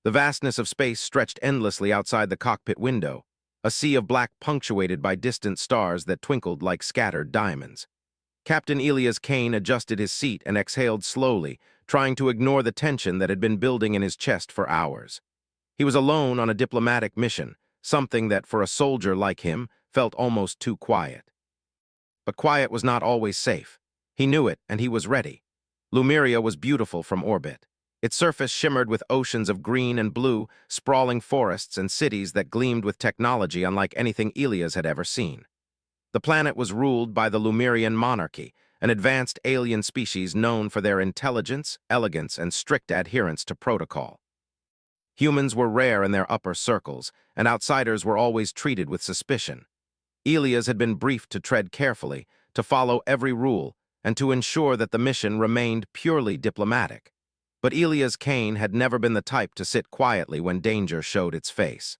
The vastness of space stretched endlessly outside the cockpit window, a sea of black punctuated by distant stars that twinkled like scattered diamonds. Captain Elias Kane adjusted his seat and exhaled slowly, trying to ignore the tension that had been building in his chest for hours. He was alone on a diplomatic mission, something that, for a soldier like him, felt almost too quiet. But quiet was not always safe. He knew it, and he was ready. Lumeria was beautiful from orbit. Its surface shimmered with oceans of green and blue, sprawling forests and cities that gleamed with technology unlike anything Elias had ever seen. The planet was ruled by the Lumerian monarchy, an advanced alien species known for their intelligence, elegance, and strict adherence to protocol. Humans were rare in their upper circles, and outsiders were always treated with suspicion. Elias had been briefed to tread carefully, to follow every rule, and to ensure that the mission remained purely diplomatic. But Elias Kane had never been the type to sit quietly when danger showed its face.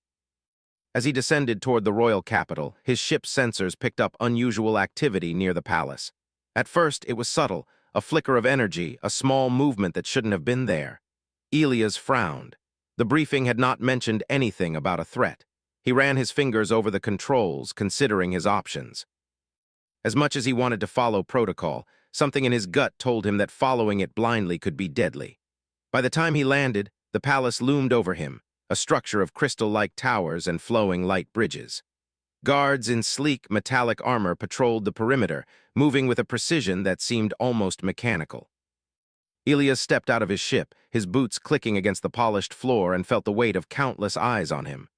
As he descended toward the royal capital, his ship's sensors picked up unusual activity near the palace. At first, it was subtle, a flicker of energy, a small movement that shouldn't have been there. Elias frowned. The briefing had not mentioned anything about a threat. He ran his fingers over the controls, considering his options. As much as he wanted to follow protocol, something in his gut told him that following it blindly could be deadly. By the time he landed, the palace loomed over him, a structure of crystal-like towers and flowing light bridges. Guards in sleek, metallic armor patrolled the perimeter, moving with a precision that seemed almost mechanical. Elias stepped out of his ship, his boots clicking against the polished floor, and felt the weight of countless eyes on him.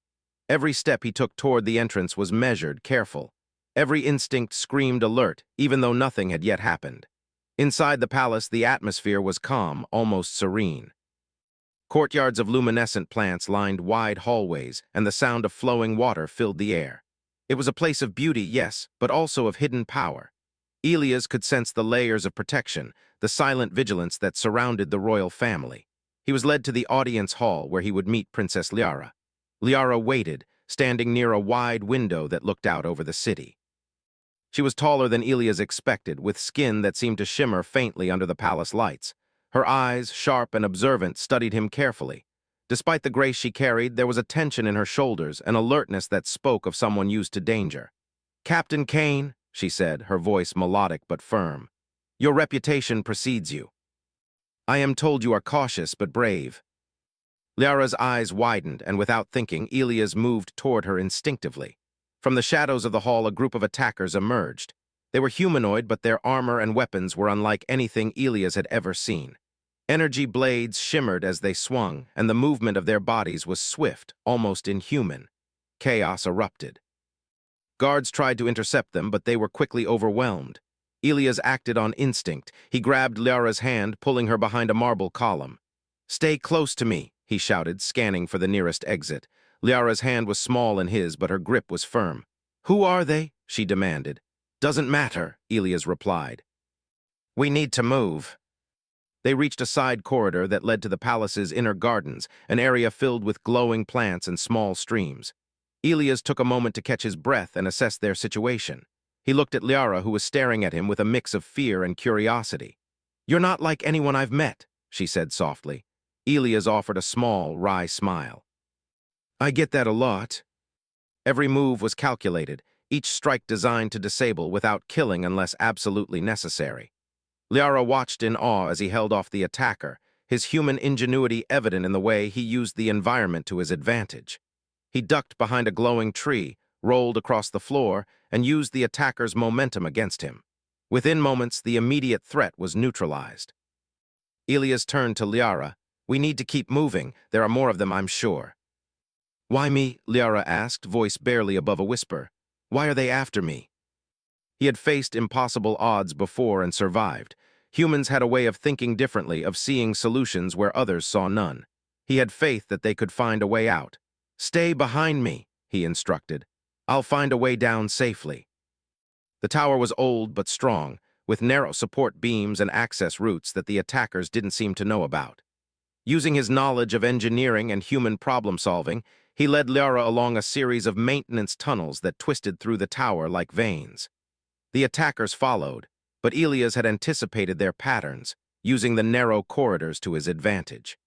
Every step he took toward the entrance was measured, careful. Every instinct screamed alert, even though nothing had yet happened. Inside the palace, the atmosphere was calm, almost serene. Courtyards of luminescent plants lined wide hallways, and the sound of flowing water filled the air. It was a place of beauty, yes, but also of hidden power. Elias could sense the layers of protection, the silent vigilance that surrounded the royal family. He was led to the audience hall where he would meet Princess Liara. Liara waited, standing near a wide window that looked out over the city. She was taller than Elias expected, with skin that seemed to shimmer faintly under the palace lights. Her eyes, sharp and observant, studied him carefully. Despite the grace she carried, there was a tension in her shoulders, an alertness that spoke of someone used to danger. "Captain Kane," she said, her voice melodic but firm, "your reputation precedes you. I am told you are cautious but brave." Liara's eyes widened, and without thinking, Elias moved toward her instinctively. From the shadows of the hall, a group of attackers emerged. They were humanoid, but their armor and weapons were unlike anything Elias had ever seen. Energy blades shimmered as they swung, and the movement of their bodies was swift, almost inhuman. Chaos erupted. Guards tried to intercept them, but they were quickly overwhelmed. Elias acted on instinct. He grabbed Liara's hand, pulling her behind a marble column. "Stay close to me," he shouted, scanning for the nearest exit. Liara's hand was small in his, but her grip was firm. "Who are they?" she demanded. "Doesn't matter," Elias replied. "We need to move." They reached a side corridor that led to the palace's inner gardens, an area filled with glowing plants and small streams. Elias took a moment to catch his breath and assess their situation. He looked at Liara, who was staring at him with a mix of fear and curiosity. "You're not like anyone I've met," she said softly. Elias offered a small, wry smile. "I get that a lot." Every move was calculated, each strike designed to disable without killing unless absolutely necessary. Liara watched in awe as he held off the attacker, his human ingenuity evident in the way he used the environment to his advantage. He ducked behind a glowing tree, rolled across the floor, and used the attacker's momentum against him. Within moments, the immediate threat was neutralized. Elias turned to Liara. "We need to keep moving. There are more of them, I'm sure." "Why me?" Liara asked, voice barely above a whisper. "Why are they after me?" He had faced impossible odds before and survived. Humans had a way of thinking differently, of seeing solutions where others saw none. He had faith that they could find a way out. "Stay behind me," he instructed. "I'll find a way down safely." The tower was old but strong, with narrow support beams and access routes that the attackers didn't seem to know about. Using his knowledge of engineering and human problem-solving, he led Liara along a series of maintenance tunnels that twisted through the tower like veins. The attackers followed, but Elias had anticipated their patterns, using the narrow corridors to his advantage.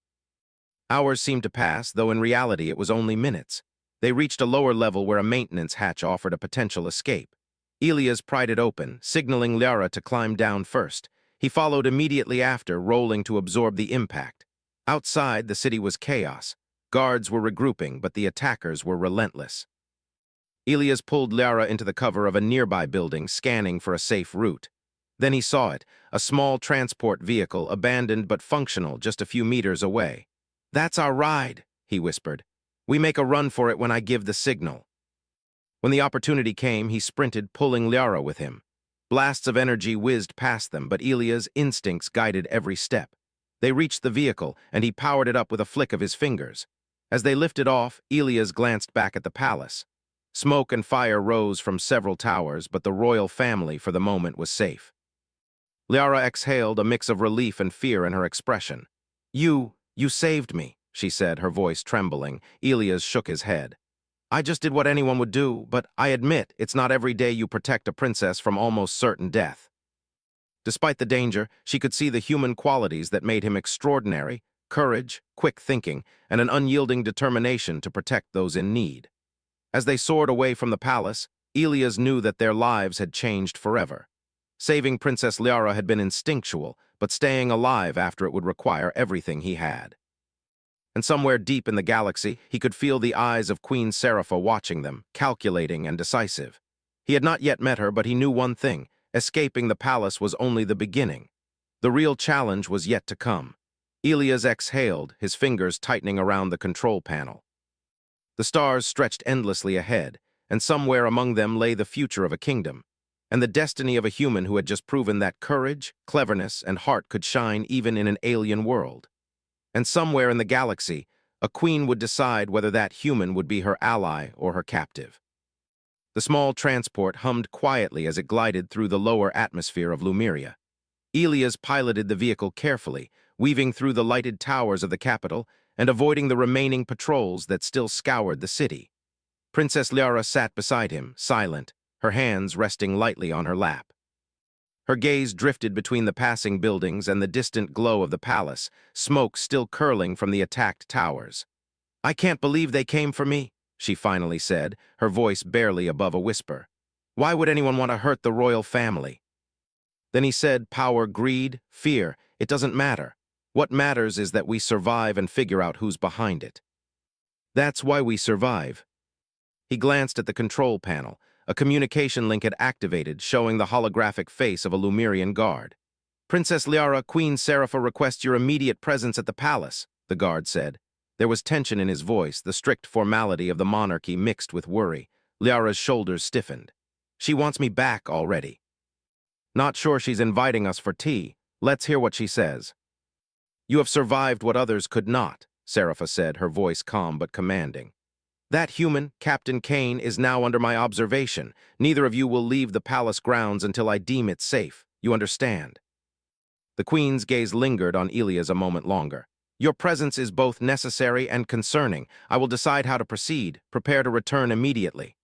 Hours seemed to pass, though in reality it was only minutes. They reached a lower level where a maintenance hatch offered a potential escape. Elias pried it open, signaling Liara to climb down first. He followed immediately after, rolling to absorb the impact. Outside, the city was chaos. Guards were regrouping, but the attackers were relentless. Elias pulled Liara into the cover of a nearby building, scanning for a safe route. Then he saw it, a small transport vehicle, abandoned but functional, just a few meters away. "That's our ride," he whispered. "We make a run for it when I give the signal." When the opportunity came, he sprinted, pulling Liara with him. Blasts of energy whizzed past them, but Elia's instincts guided every step. They reached the vehicle, and he powered it up with a flick of his fingers. As they lifted off, Elias glanced back at the palace. Smoke and fire rose from several towers, but the royal family, for the moment, was safe. Liara exhaled, a mix of relief and fear in her expression. You saved me," she said, her voice trembling. Elias shook his head. "I just did what anyone would do, but I admit it's not every day you protect a princess from almost certain death." Despite the danger, she could see the human qualities that made him extraordinary: courage, quick thinking, and an unyielding determination to protect those in need. As they soared away from the palace, Elias knew that their lives had changed forever. Saving Princess Liara had been instinctual, but staying alive after it would require everything he had. And somewhere deep in the galaxy, he could feel the eyes of Queen Scifi watching them, calculating and decisive. He had not yet met her, but he knew one thing: escaping the palace was only the beginning. The real challenge was yet to come. Elias exhaled, his fingers tightening around the control panel. The stars stretched endlessly ahead, and somewhere among them lay the future of a kingdom, and the destiny of a human who had just proven that courage, cleverness, and heart could shine even in an alien world. And somewhere in the galaxy, a queen would decide whether that human would be her ally or her captive. The small transport hummed quietly as it glided through the lower atmosphere of Lumeria. Elias piloted the vehicle carefully, weaving through the lighted towers of the capital and avoiding the remaining patrols that still scoured the city. Princess Liara sat beside him, silent, her hands resting lightly on her lap. Her gaze drifted between the passing buildings and the distant glow of the palace, smoke still curling from the attacked towers. "I can't believe they came for me," she finally said, her voice barely above a whisper. "Why would anyone want to hurt the royal family?" Then he said, "Power, greed, fear, it doesn't matter. What matters is that we survive and figure out who's behind it. That's why we survive." He glanced at the control panel. A communication link had activated, showing the holographic face of a Lumerian guard. "Princess Liara, Queen Scifi requests your immediate presence at the palace," the guard said. There was tension in his voice, the strict formality of the monarchy mixed with worry. Liara's shoulders stiffened. "She wants me back already." "Not sure she's inviting us for tea. Let's hear what she says." "You have survived what others could not," Scifi said, her voice calm but commanding. "That human, Captain Kane, is now under my observation. Neither of you will leave the palace grounds until I deem it safe. You understand?" The Queen's gaze lingered on Elias a moment longer. "Your presence is both necessary and concerning. I will decide how to proceed. Prepare to return immediately."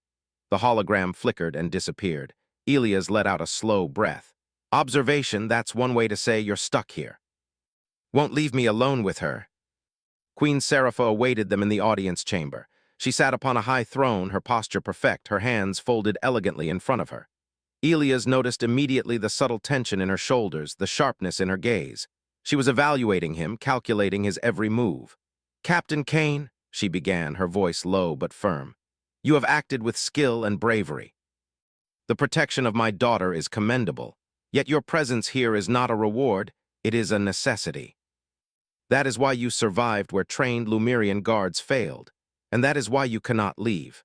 The hologram flickered and disappeared. Elias let out a slow breath. "Observation, that's one way to say you're stuck here." "Won't leave me alone with her." Queen Scifi awaited them in the audience chamber. She sat upon a high throne, her posture perfect, her hands folded elegantly in front of her. Elias noticed immediately the subtle tension in her shoulders, the sharpness in her gaze. She was evaluating him, calculating his every move. "Captain Kane," she began, her voice low but firm, "you have acted with skill and bravery. The protection of my daughter is commendable, yet your presence here is not a reward, it is a necessity. That is why you survived where trained Lumerian guards failed, and that is why you cannot leave.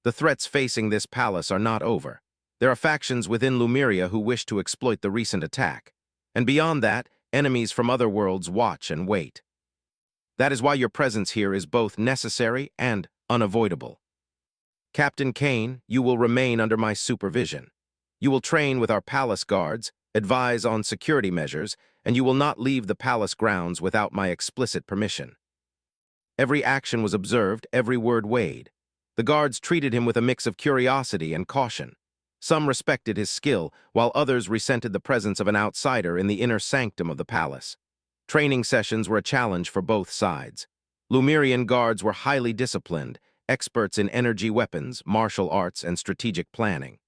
The threats facing this palace are not over. There are factions within Lumeria who wish to exploit the recent attack, and beyond that, enemies from other worlds watch and wait. That is why your presence here is both necessary and unavoidable. Captain Kane, you will remain under my supervision. You will train with our palace guards, advise on security measures, and you will not leave the palace grounds without my explicit permission." Every action was observed, every word weighed. The guards treated him with a mix of curiosity and caution. Some respected his skill, while others resented the presence of an outsider in the inner sanctum of the palace. Training sessions were a challenge for both sides. Lumerian guards were highly disciplined, experts in energy weapons, martial arts, and strategic planning.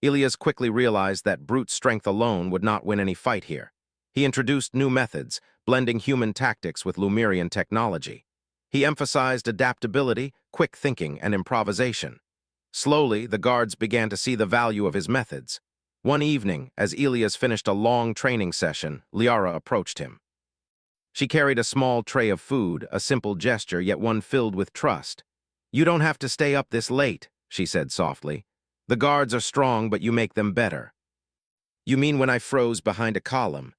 Ilias quickly realized that brute strength alone would not win any fight here. He introduced new methods, blending human tactics with Lumerian technology. He emphasized adaptability, quick thinking, and improvisation. Slowly, the guards began to see the value of his methods. One evening, as Ilias finished a long training session, Liara approached him. She carried a small tray of food, a simple gesture, yet one filled with trust. "You don't have to stay up this late," she said softly. "The guards are strong, but you make them better." "You mean when I froze behind a column?"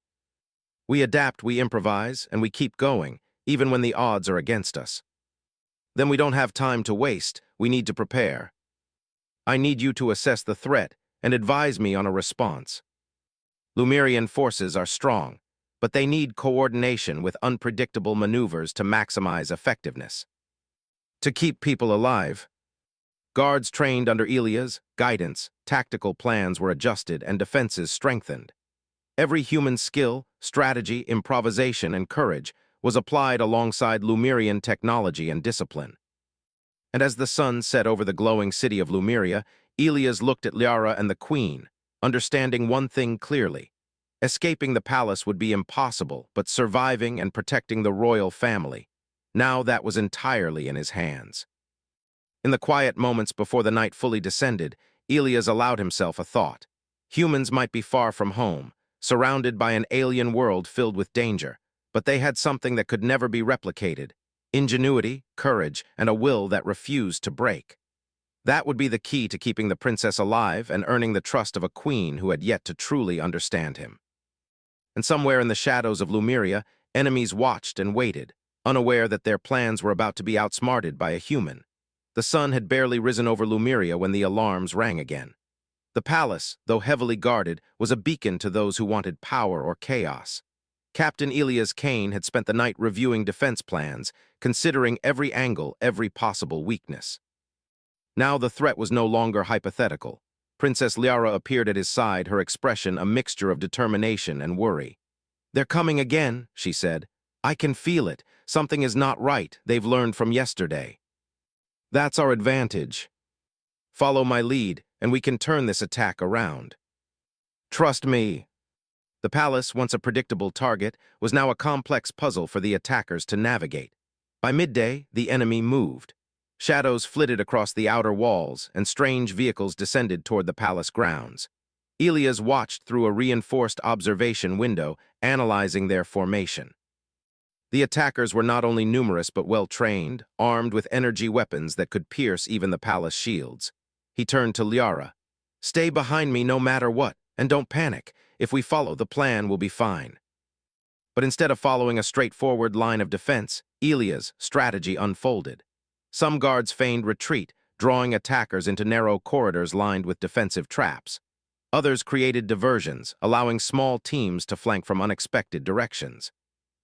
"We adapt, we improvise, and we keep going, even when the odds are against us. Then we don't have time to waste, we need to prepare. I need you to assess the threat and advise me on a response. Lumerian forces are strong, but they need coordination with unpredictable maneuvers to maximize effectiveness. To keep people alive, guards trained under Ilia's guidance, tactical plans were adjusted and defenses strengthened. Every human skill, strategy, improvisation, and courage was applied alongside Lumerian technology and discipline. And as the sun set over the glowing city of Lumeria, Ilias looked at Liara and the queen, understanding one thing clearly. Escaping the palace would be impossible, but surviving and protecting the royal family, now that was entirely in his hands. In the quiet moments before the night fully descended, Ilias allowed himself a thought. Humans might be far from home, surrounded by an alien world filled with danger, but they had something that could never be replicated: ingenuity, courage, and a will that refused to break. That would be the key to keeping the princess alive and earning the trust of a queen who had yet to truly understand him. And somewhere in the shadows of Lumeria, enemies watched and waited, unaware that their plans were about to be outsmarted by a human. The sun had barely risen over Lumeria when the alarms rang again. The palace, though heavily guarded, was a beacon to those who wanted power or chaos. Captain Ilias Kane had spent the night reviewing defense plans, considering every angle, every possible weakness. Now the threat was no longer hypothetical. Princess Liara appeared at his side, her expression a mixture of determination and worry. "They're coming again," she said. "I can feel it. Something is not right. They've learned from yesterday. That's our advantage. Follow my lead, and we can turn this attack around. Trust me." The palace, once a predictable target, was now a complex puzzle for the attackers to navigate. By midday, the enemy moved. Shadows flitted across the outer walls, and strange vehicles descended toward the palace grounds. Ilias watched through a reinforced observation window, analyzing their formation. The attackers were not only numerous but well-trained, armed with energy weapons that could pierce even the palace shields. He turned to Liara. "Stay behind me no matter what, and don't panic. If we follow the plan, we'll be fine." But instead of following a straightforward line of defense, Ilia's strategy unfolded. Some guards feigned retreat, drawing attackers into narrow corridors lined with defensive traps. Others created diversions, allowing small teams to flank from unexpected directions.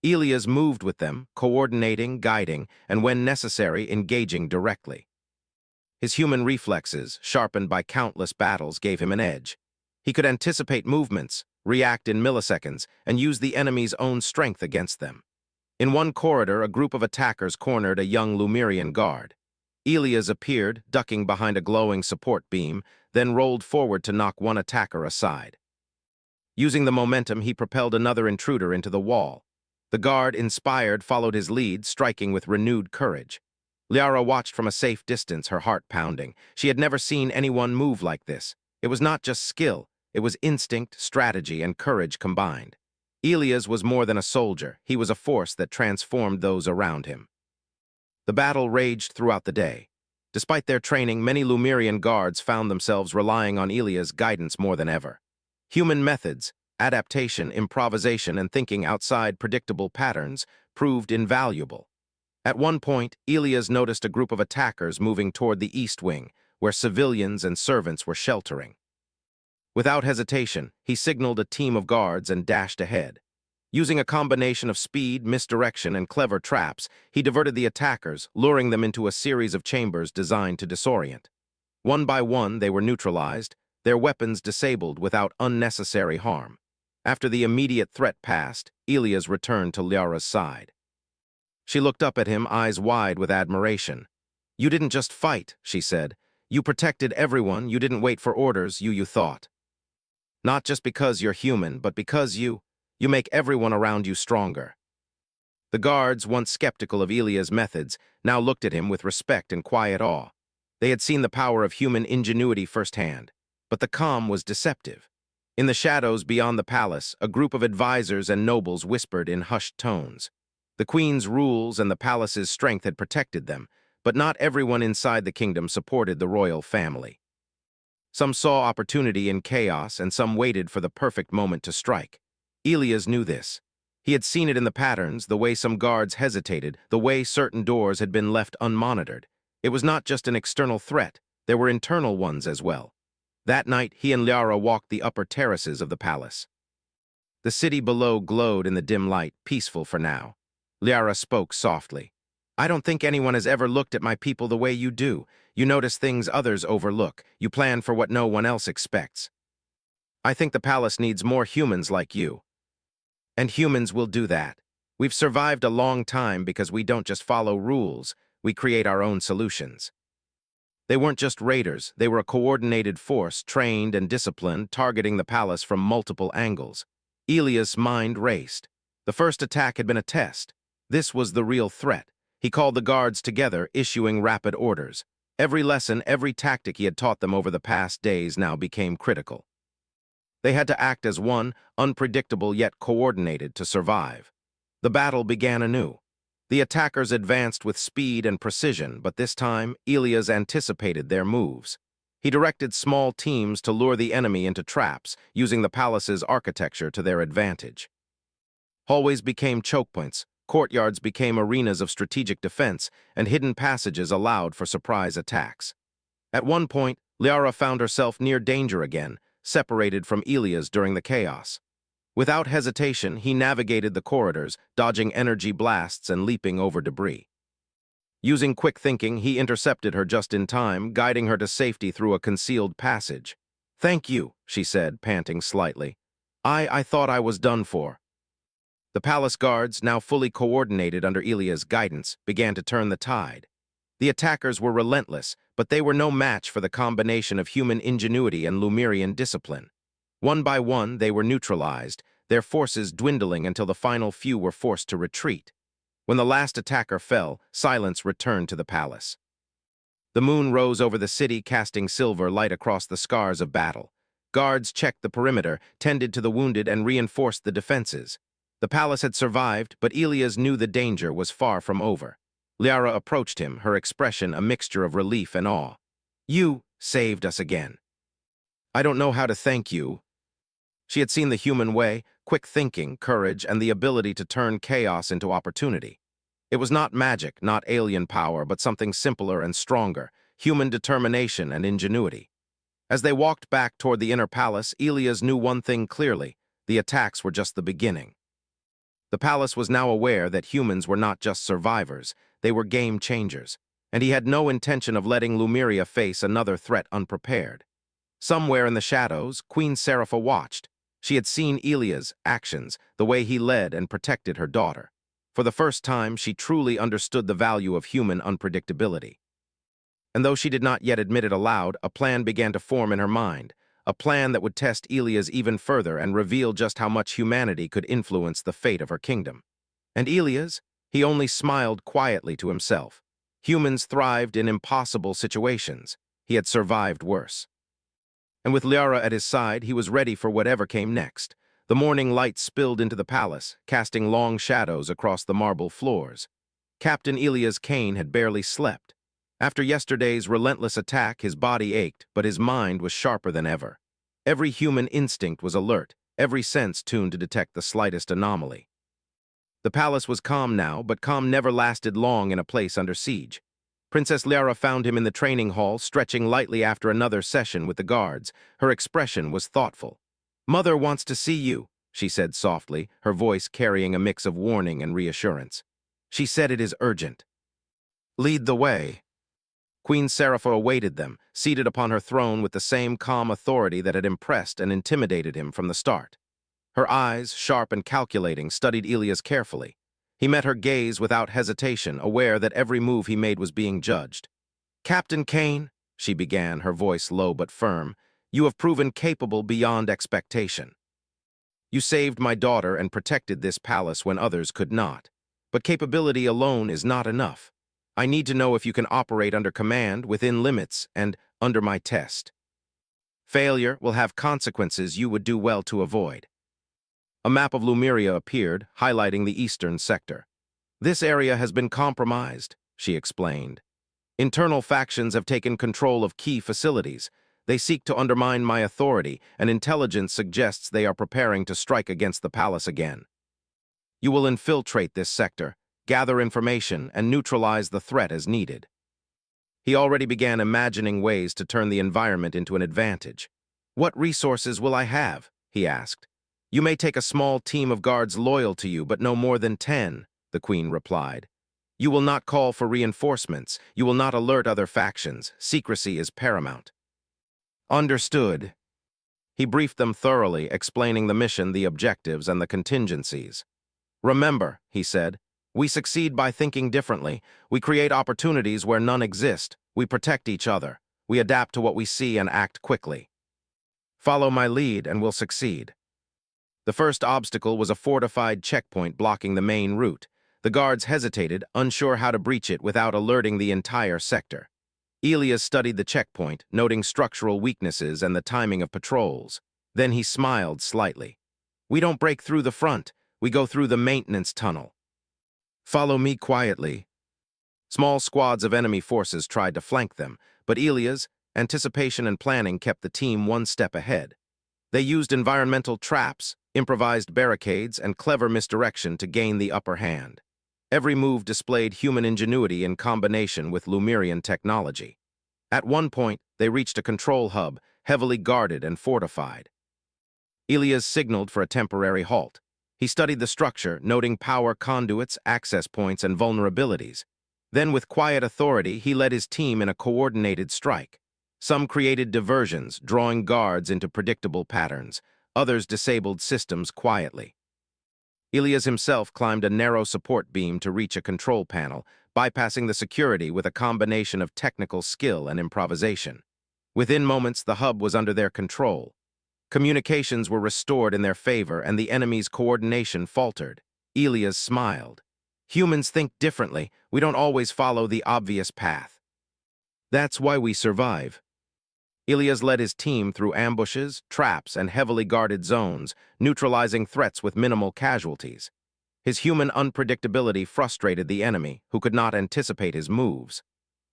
Ilias moved with them, coordinating, guiding, and when necessary, engaging directly. His human reflexes, sharpened by countless battles, gave him an edge. He could anticipate movements, react in milliseconds, and use the enemy's own strength against them. In one corridor, a group of attackers cornered a young Lumerian guard. Ilias appeared, ducking behind a glowing support beam, then rolled forward to knock one attacker aside. Using the momentum, he propelled another intruder into the wall. The guard, inspired, followed his lead, striking with renewed courage. Liara watched from a safe distance, her heart pounding. She had never seen anyone move like this. It was not just skill, it was instinct, strategy, and courage combined. Ilias was more than a soldier, he was a force that transformed those around him. The battle raged throughout the day. Despite their training, many Lumerian guards found themselves relying on Ilias' guidance more than ever. Human methods, adaptation, improvisation, and thinking outside predictable patterns proved invaluable. At one point, Ilias noticed a group of attackers moving toward the east wing, where civilians and servants were sheltering. Without hesitation, he signaled a team of guards and dashed ahead. Using a combination of speed, misdirection, and clever traps, he diverted the attackers, luring them into a series of chambers designed to disorient. One by one, they were neutralized, their weapons disabled without unnecessary harm. After the immediate threat passed, Elias returned to Liara's side. She looked up at him, eyes wide with admiration. "You didn't just fight," she said. "You protected everyone. You didn't wait for orders, you thought. Not just because you're human, but because you make everyone around you stronger." The guards, once skeptical of Elia's methods, now looked at him with respect and quiet awe. They had seen the power of human ingenuity firsthand, but the calm was deceptive. In the shadows beyond the palace, a group of advisors and nobles whispered in hushed tones. The queen's rules and the palace's strength had protected them, but not everyone inside the kingdom supported the royal family. Some saw opportunity in chaos, and some waited for the perfect moment to strike. Elias knew this. He had seen it in the patterns, the way some guards hesitated, the way certain doors had been left unmonitored. It was not just an external threat, there were internal ones as well. That night, he and Liara walked the upper terraces of the palace. The city below glowed in the dim light, peaceful for now. Liara spoke softly. "I don't think anyone has ever looked at my people the way you do. You notice things others overlook. You plan for what no one else expects. I think the palace needs more humans like you. And humans will do that. We've survived a long time because we don't just follow rules, we create our own solutions." They weren't just raiders, they were a coordinated force, trained and disciplined, targeting the palace from multiple angles. Elias' mind raced. The first attack had been a test. This was the real threat. He called the guards together, issuing rapid orders. Every lesson, every tactic he had taught them over the past days now became critical. They had to act as one, unpredictable yet coordinated, to survive. The battle began anew. The attackers advanced with speed and precision, but this time, Elias anticipated their moves. He directed small teams to lure the enemy into traps, using the palace's architecture to their advantage. Hallways became choke points, courtyards became arenas of strategic defense, and hidden passages allowed for surprise attacks. At one point, Liara found herself near danger again, separated from Elias during the chaos. Without hesitation, he navigated the corridors, dodging energy blasts and leaping over debris. Using quick thinking, he intercepted her just in time, guiding her to safety through a concealed passage. "Thank you," she said, panting slightly. I thought I was done for." The palace guards, now fully coordinated under Elia's guidance, began to turn the tide. The attackers were relentless, but they were no match for the combination of human ingenuity and Lumerian discipline. One by one, they were neutralized, their forces dwindling until the final few were forced to retreat. When the last attacker fell, silence returned to the palace. The moon rose over the city, casting silver light across the scars of battle. Guards checked the perimeter, tended to the wounded, and reinforced the defenses. The palace had survived, but Elias knew the danger was far from over. Liara approached him, her expression a mixture of relief and awe. "You saved us again." "I don't know how to thank you." She had seen the human way, quick thinking, courage, and the ability to turn chaos into opportunity. It was not magic, not alien power, but something simpler and stronger, human determination and ingenuity. As they walked back toward the inner palace, Elias knew one thing clearly: the attacks were just the beginning. The palace was now aware that humans were not just survivors, they were game changers, and he had no intention of letting Lumeria face another threat unprepared. Somewhere in the shadows, Queen Scifi watched. She had seen Elias' actions, the way he led and protected her daughter. For the first time, she truly understood the value of human unpredictability. And though she did not yet admit it aloud, a plan began to form in her mind, a plan that would test Elias even further and reveal just how much humanity could influence the fate of her kingdom. And Elias? He only smiled quietly to himself. Humans thrived in impossible situations. He had survived worse. And with Liara at his side, he was ready for whatever came next. The morning light spilled into the palace, casting long shadows across the marble floors. Captain Elias Kane had barely slept. After yesterday's relentless attack, his body ached, but his mind was sharper than ever. Every human instinct was alert, every sense tuned to detect the slightest anomaly. The palace was calm now, but calm never lasted long in a place under siege. Princess Liara found him in the training hall, stretching lightly after another session with the guards. Her expression was thoughtful. "Mother wants to see you," she said softly, her voice carrying a mix of warning and reassurance. "She said it is urgent." "Lead the way." Queen Scifi awaited them, seated upon her throne with the same calm authority that had impressed and intimidated him from the start. Her eyes, sharp and calculating, studied Ilias carefully. He met her gaze without hesitation, aware that every move he made was being judged. "Captain Kane," she began, her voice low but firm, "you have proven capable beyond expectation. You saved my daughter and protected this palace when others could not. But capability alone is not enough. I need to know if you can operate under command, within limits, and under my test. Failure will have consequences you would do well to avoid." A map of Lumeria appeared, highlighting the eastern sector. "This area has been compromised," she explained. "Internal factions have taken control of key facilities. They seek to undermine my authority, and intelligence suggests they are preparing to strike against the palace again. You will infiltrate this sector, gather information, and neutralize the threat as needed." He already began imagining ways to turn the environment into an advantage. "What resources will I have?" he asked. "You may take a small team of guards loyal to you, but no more than 10, the Queen replied. "You will not call for reinforcements. You will not alert other factions. Secrecy is paramount." "Understood." He briefed them thoroughly, explaining the mission, the objectives, and the contingencies. "Remember," he said, "we succeed by thinking differently. We create opportunities where none exist. We protect each other. We adapt to what we see and act quickly. Follow my lead and we'll succeed." The first obstacle was a fortified checkpoint blocking the main route. The guards hesitated, unsure how to breach it without alerting the entire sector. Ilias studied the checkpoint, noting structural weaknesses and the timing of patrols. Then he smiled slightly. "We don't break through the front. We go through the maintenance tunnel. Follow me quietly." Small squads of enemy forces tried to flank them, but Ilias' anticipation and planning kept the team one step ahead. They used environmental traps, improvised barricades, and clever misdirection to gain the upper hand. Every move displayed human ingenuity in combination with Lumerian technology. At one point, they reached a control hub, heavily guarded and fortified. Ilias signaled for a temporary halt. He studied the structure, noting power conduits, access points, and vulnerabilities. Then, with quiet authority, he led his team in a coordinated strike. Some created diversions, drawing guards into predictable patterns. Others disabled systems quietly. Ilias himself climbed a narrow support beam to reach a control panel, bypassing the security with a combination of technical skill and improvisation. Within moments, the hub was under their control. Communications were restored in their favor, and the enemy's coordination faltered. Ilias smiled. "Humans think differently. We don't always follow the obvious path. That's why we survive." Ilias led his team through ambushes, traps, and heavily guarded zones, neutralizing threats with minimal casualties. His human unpredictability frustrated the enemy, who could not anticipate his moves.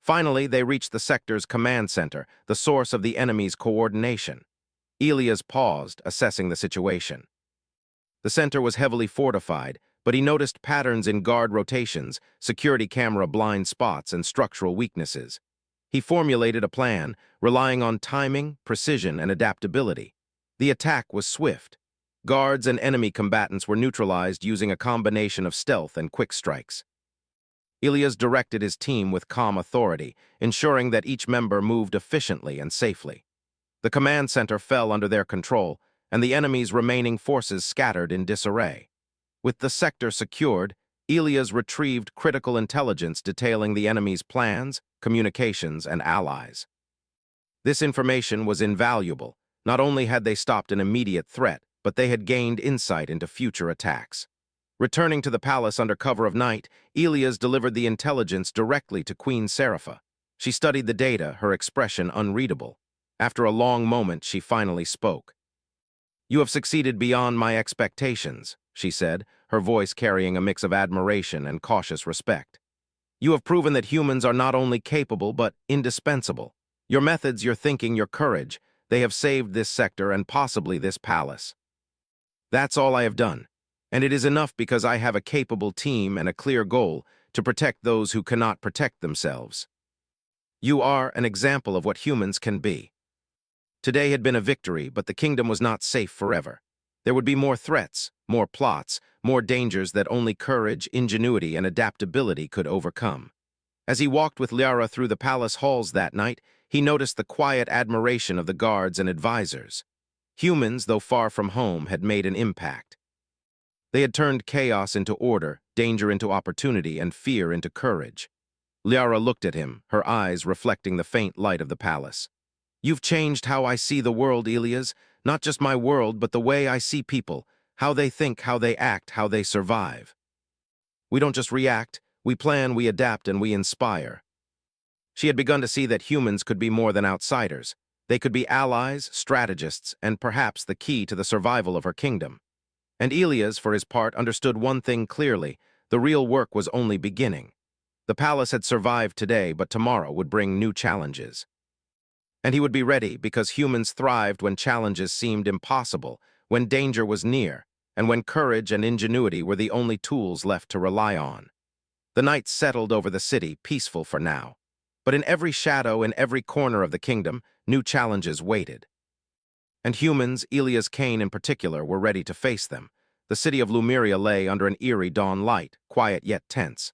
Finally, they reached the sector's command center, the source of the enemy's coordination. Ilias paused, assessing the situation. The center was heavily fortified, but he noticed patterns in guard rotations, security camera blind spots, and structural weaknesses. He formulated a plan, relying on timing, precision, and adaptability. The attack was swift. Guards and enemy combatants were neutralized using a combination of stealth and quick strikes. Ilias directed his team with calm authority, ensuring that each member moved efficiently and safely. The command center fell under their control, and the enemy's remaining forces scattered in disarray. With the sector secured, Ilias retrieved critical intelligence detailing the enemy's plans, communications, and allies. This information was invaluable. Not only had they stopped an immediate threat, but they had gained insight into future attacks. Returning to the palace under cover of night, Ilias delivered the intelligence directly to Queen Serapha. She studied the data, her expression unreadable. After a long moment, she finally spoke. "You have succeeded beyond my expectations," she said, her voice carrying a mix of admiration and cautious respect. "You have proven that humans are not only capable but indispensable. Your methods, your thinking, your courage, they have saved this sector and possibly this palace. That's all I have done, and it is enough because I have a capable team and a clear goal to protect those who cannot protect themselves. You are an example of what humans can be." Today had been a victory, but the kingdom was not safe forever. There would be more threats, more plots, more dangers that only courage, ingenuity, and adaptability could overcome. As he walked with Liara through the palace halls that night, he noticed the quiet admiration of the guards and advisors. Humans, though far from home, had made an impact. They had turned chaos into order, danger into opportunity, and fear into courage. Liara looked at him, her eyes reflecting the faint light of the palace. "You've changed how I see the world, Elias. Not just my world, but the way I see people, how they think, how they act, how they survive. We don't just react, we plan, we adapt, and we inspire." She had begun to see that humans could be more than outsiders. They could be allies, strategists, and perhaps the key to the survival of her kingdom. And Elias, for his part, understood one thing clearly: the real work was only beginning. The palace had survived today, but tomorrow would bring new challenges. And he would be ready, because humans thrived when challenges seemed impossible, when danger was near, and when courage and ingenuity were the only tools left to rely on. The night settled over the city, peaceful for now. But in every shadow, in every corner of the kingdom, new challenges waited. And humans, Elias Kane in particular, were ready to face them. The city of Lumeria lay under an eerie dawn light, quiet yet tense.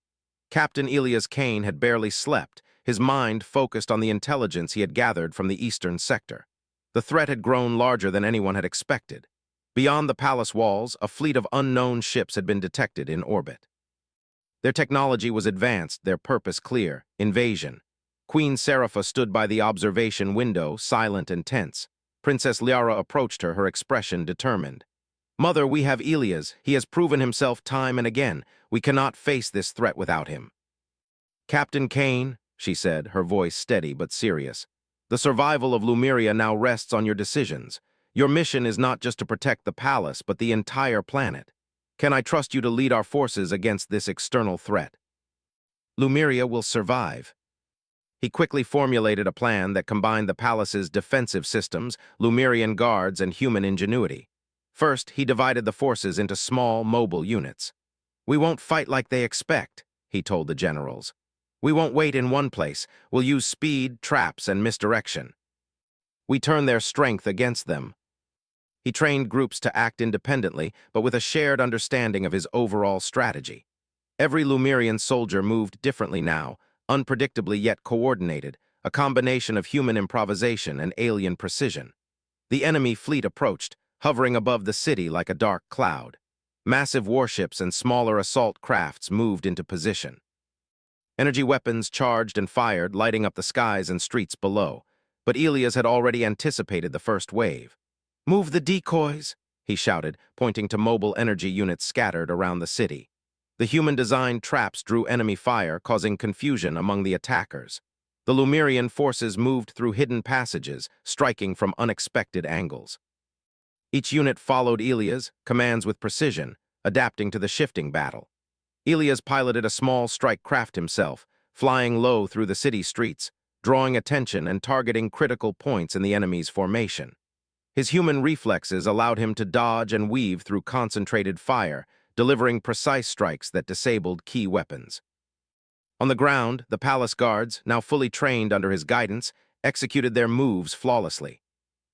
Captain Elias Kane had barely slept, his mind focused on the intelligence he had gathered from the eastern sector. The threat had grown larger than anyone had expected. Beyond the palace walls, a fleet of unknown ships had been detected in orbit. Their technology was advanced, their purpose clear: invasion. Queen Serapha stood by the observation window, silent and tense. Princess Liara approached her, her expression determined. "Mother, we have Elias. He has proven himself time and again. We cannot face this threat without him." "Captain Kane," she said, her voice steady but serious, "the survival of Lumeria now rests on your decisions. Your mission is not just to protect the palace, but the entire planet. Can I trust you to lead our forces against this external threat?" "Lumeria will survive." He quickly formulated a plan that combined the palace's defensive systems, Lumerian guards, and human ingenuity. First, he divided the forces into small, mobile units. "We won't fight like they expect," he told the generals. "We won't wait in one place. We'll use speed, traps, and misdirection. We turn their strength against them." He trained groups to act independently, but with a shared understanding of his overall strategy. Every Lumerian soldier moved differently now, unpredictably yet coordinated, a combination of human improvisation and alien precision. The enemy fleet approached, hovering above the city like a dark cloud. Massive warships and smaller assault crafts moved into position. Energy weapons charged and fired, lighting up the skies and streets below. But Elias had already anticipated the first wave. "Move the decoys," he shouted, pointing to mobile energy units scattered around the city. The human-designed traps drew enemy fire, causing confusion among the attackers. The Lumerian forces moved through hidden passages, striking from unexpected angles. Each unit followed Elias, commands with precision, adapting to the shifting battle. Elias piloted a small strike craft himself, flying low through the city streets, drawing attention and targeting critical points in the enemy's formation. His human reflexes allowed him to dodge and weave through concentrated fire, delivering precise strikes that disabled key weapons. On the ground, the palace guards, now fully trained under his guidance, executed their moves flawlessly.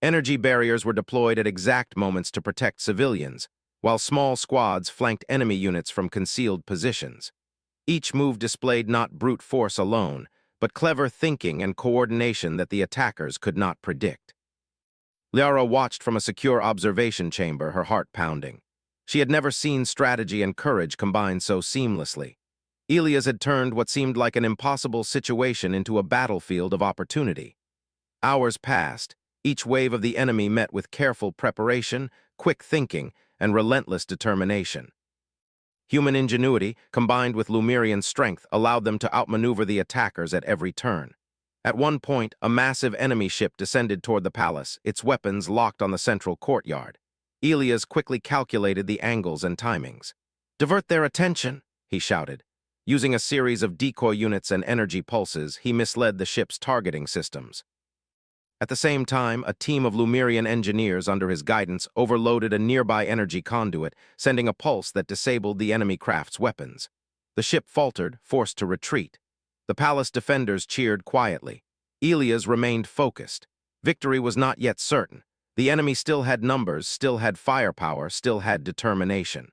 Energy barriers were deployed at exact moments to protect civilians, while small squads flanked enemy units from concealed positions. Each move displayed not brute force alone, but clever thinking and coordination that the attackers could not predict. Liara watched from a secure observation chamber, her heart pounding. She had never seen strategy and courage combined so seamlessly. Elias had turned what seemed like an impossible situation into a battlefield of opportunity. Hours passed, each wave of the enemy met with careful preparation, quick thinking, and relentless determination. Human ingenuity, combined with Lumerian strength, allowed them to outmaneuver the attackers at every turn. At one point, a massive enemy ship descended toward the palace, its weapons locked on the central courtyard. Elias quickly calculated the angles and timings. "Divert their attention," he shouted. Using a series of decoy units and energy pulses, he misled the ship's targeting systems. At the same time, a team of Lumerian engineers under his guidance overloaded a nearby energy conduit, sending a pulse that disabled the enemy craft's weapons. The ship faltered, forced to retreat. The palace defenders cheered quietly. Elias remained focused. Victory was not yet certain. The enemy still had numbers, still had firepower, still had determination.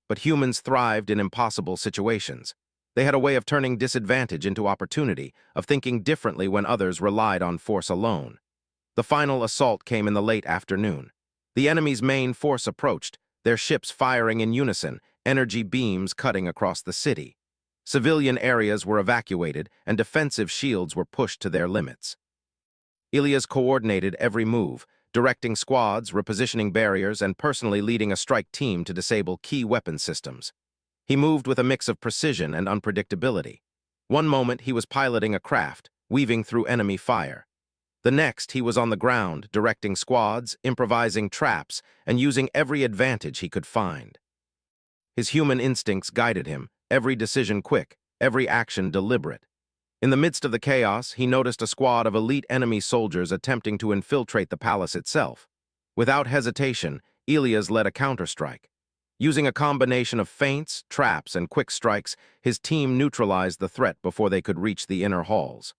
But humans thrived in impossible situations. They had a way of turning disadvantage into opportunity, of thinking differently when others relied on force alone. The final assault came in the late afternoon. The enemy's main force approached, their ships firing in unison, energy beams cutting across the city. Civilian areas were evacuated, and defensive shields were pushed to their limits. Ilias coordinated every move, directing squads, repositioning barriers, and personally leading a strike team to disable key weapon systems. He moved with a mix of precision and unpredictability. One moment he was piloting a craft, weaving through enemy fire. The next, he was on the ground, directing squads, improvising traps, and using every advantage he could find. His human instincts guided him, every decision quick, every action deliberate. In the midst of the chaos, he noticed a squad of elite enemy soldiers attempting to infiltrate the palace itself. Without hesitation, Ilias led a counterstrike. Using a combination of feints, traps, and quick strikes, his team neutralized the threat before they could reach the inner halls.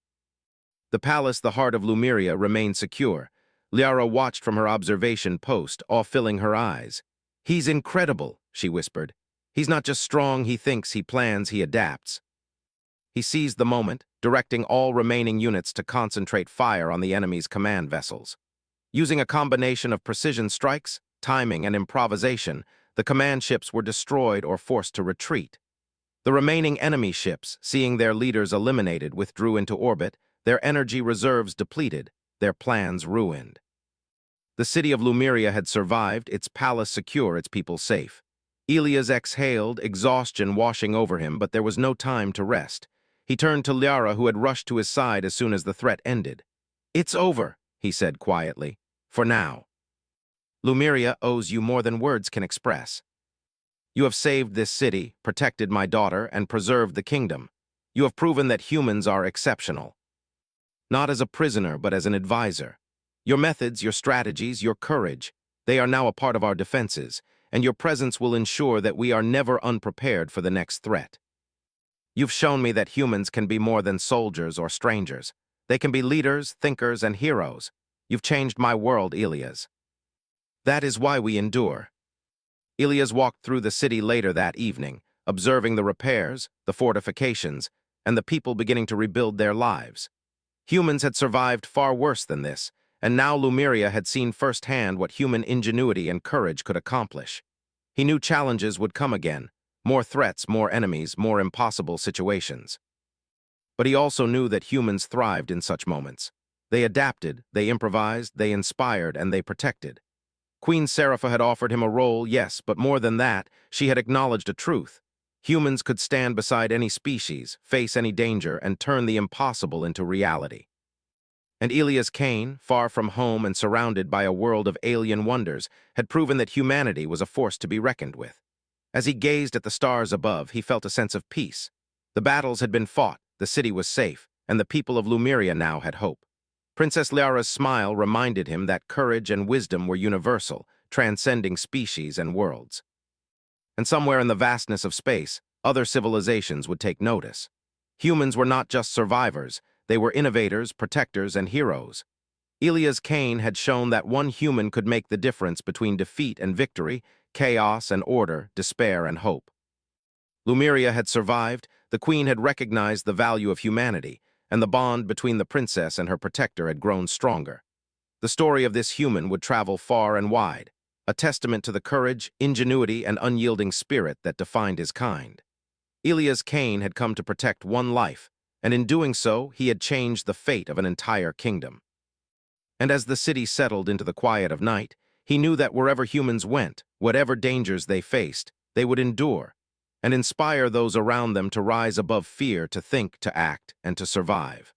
The palace, the heart of Lumeria, remained secure. Liara watched from her observation post, awe-filling her eyes. "He's incredible," she whispered. "He's not just strong, he thinks, he plans, he adapts." He seized the moment, directing all remaining units to concentrate fire on the enemy's command vessels. Using a combination of precision strikes, timing, and improvisation, the command ships were destroyed or forced to retreat. The remaining enemy ships, seeing their leaders eliminated, withdrew into orbit, their energy reserves depleted, their plans ruined. The city of Lumeria had survived, its palace secure, its people safe. Ilias exhaled, exhaustion washing over him, but there was no time to rest. He turned to Liara, who had rushed to his side as soon as the threat ended. "It's over," he said quietly. "For now. Lumeria owes you more than words can express. You have saved this city, protected my daughter, and preserved the kingdom. You have proven that humans are exceptional. Not as a prisoner, but as an advisor. Your methods, your strategies, your courage, they are now a part of our defenses, and your presence will ensure that we are never unprepared for the next threat. You've shown me that humans can be more than soldiers or strangers. They can be leaders, thinkers, and heroes. You've changed my world, Ilias. That is why we endure." Ilias walked through the city later that evening, observing the repairs, the fortifications, and the people beginning to rebuild their lives. Humans had survived far worse than this, and now Lumeria had seen firsthand what human ingenuity and courage could accomplish. He knew challenges would come again, more threats, more enemies, more impossible situations. But he also knew that humans thrived in such moments. They adapted, they improvised, they inspired, and they protected. Queen Serapha had offered him a role, yes, but more than that, she had acknowledged a truth. Humans could stand beside any species, face any danger, and turn the impossible into reality. And Ilias Kane, far from home and surrounded by a world of alien wonders, had proven that humanity was a force to be reckoned with. As he gazed at the stars above, he felt a sense of peace. The battles had been fought, the city was safe, and the people of Lumeria now had hope. Princess Liara's smile reminded him that courage and wisdom were universal, transcending species and worlds. And somewhere in the vastness of space, other civilizations would take notice. Humans were not just survivors, they were innovators, protectors, and heroes. Ilias Kane had shown that one human could make the difference between defeat and victory, chaos and order, despair and hope. Lumeria had survived, the queen had recognized the value of humanity, and the bond between the princess and her protector had grown stronger. The story of this human would travel far and wide, a testament to the courage, ingenuity, and unyielding spirit that defined his kind. Ilias Kane had come to protect one life, and in doing so, he had changed the fate of an entire kingdom. And as the city settled into the quiet of night, he knew that wherever humans went, whatever dangers they faced, they would endure, and inspire those around them to rise above fear, to think, to act, and to survive.